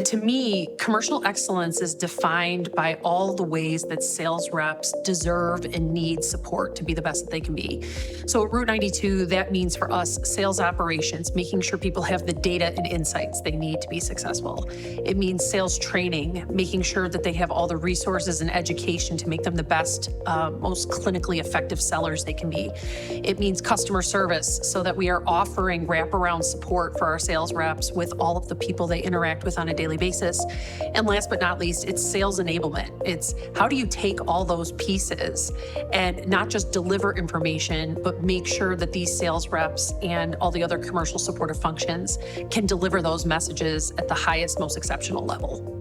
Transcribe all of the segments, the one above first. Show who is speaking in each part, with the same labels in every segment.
Speaker 1: To me, commercial excellence is defined by all the ways that sales reps deserve and need support to be the best that they can be. So at Route 92, that means for us, sales operations, making sure people have the data and insights they need to be successful. It means sales training, making sure that they have all the resources and education to make them the best, most clinically effective sellers they can be. It means customer service, so that we are offering wraparound support for our sales reps with all of the people they interact with on a daily basis. And last but not least, it's sales enablement. It's how do you take all those pieces and not just deliver information, but make sure that these sales reps and all the other commercial supportive functions can deliver those messages at the highest, most exceptional level.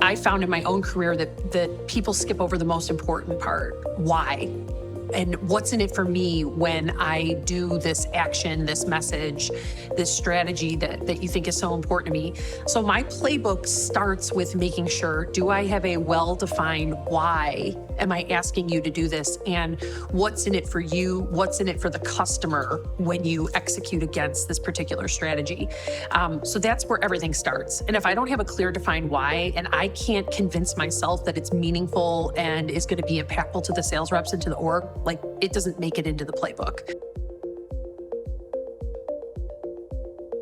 Speaker 1: I found in my own career that people skip over the most important part, why? And what's in it for me when I do this action, this message, this strategy that you think is so important to me. So my playbook starts with making sure, do I have a well-defined why am I asking you to do this? And what's in it for you? What's in it for the customer when you execute against this particular strategy? So that's where everything starts. And if I don't have a clear defined why, and I can't convince myself that it's meaningful and is going to be impactful to the sales reps and to the org, like it doesn't make it into the playbook.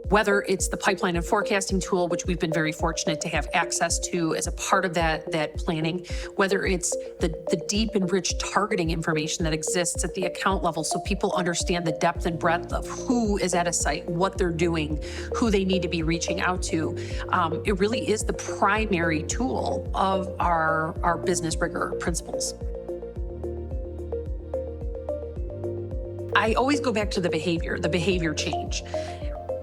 Speaker 1: Whether it's the pipeline and forecasting tool, which we've been very fortunate to have access to as a part of that planning, whether it's the deep and rich targeting information that exists at the account level so people understand the depth and breadth of who is at a site, what they're doing, who they need to be reaching out to. It really is the primary tool of our business rigor principles. I always go back to the behavior change.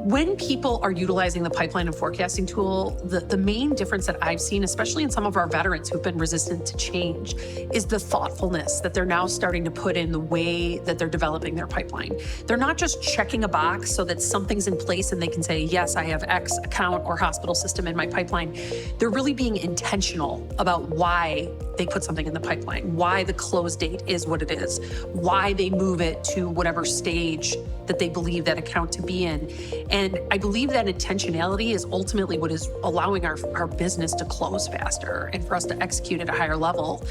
Speaker 1: When people are utilizing the pipeline and forecasting tool, the main difference that I've seen, especially in some of our veterans who've been resistant to change, is the thoughtfulness that they're now starting to put in the way that they're developing their pipeline. They're not just checking a box so that something's in place and they can say, yes, I have X account or hospital system in my pipeline. They're really being intentional about why they put something in the pipeline, why the close date is what it is, why they move it to whatever stage that they believe that account to be in. And I believe that intentionality is ultimately what is allowing our business to close faster and for us to execute at a higher level,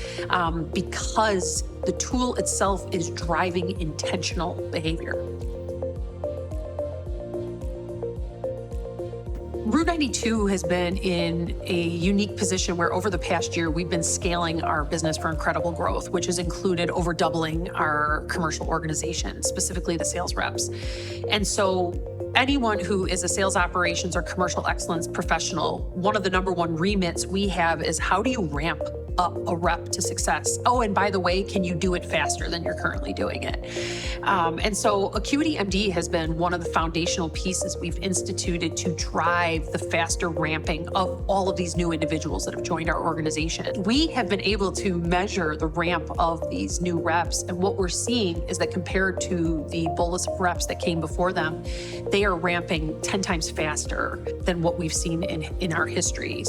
Speaker 1: because the tool itself is driving intentional behavior. Route 92 has been in a unique position where over the past year, we've been scaling our business for incredible growth, which has included over doubling our commercial organization, specifically the sales reps. And so anyone who is a sales operations or commercial excellence professional, one of the number one remits we have is how do you ramp up a rep to success? Oh, and by the way, can you do it faster than you're currently doing it? And so AcuityMD has been one of the foundational pieces we've instituted to drive the faster ramping of all of these new individuals that have joined our organization. We have been able to measure the ramp of these new reps, and what we're seeing is that compared to the bolus of reps that came before them, they are ramping 10 times faster than what we've seen in our history.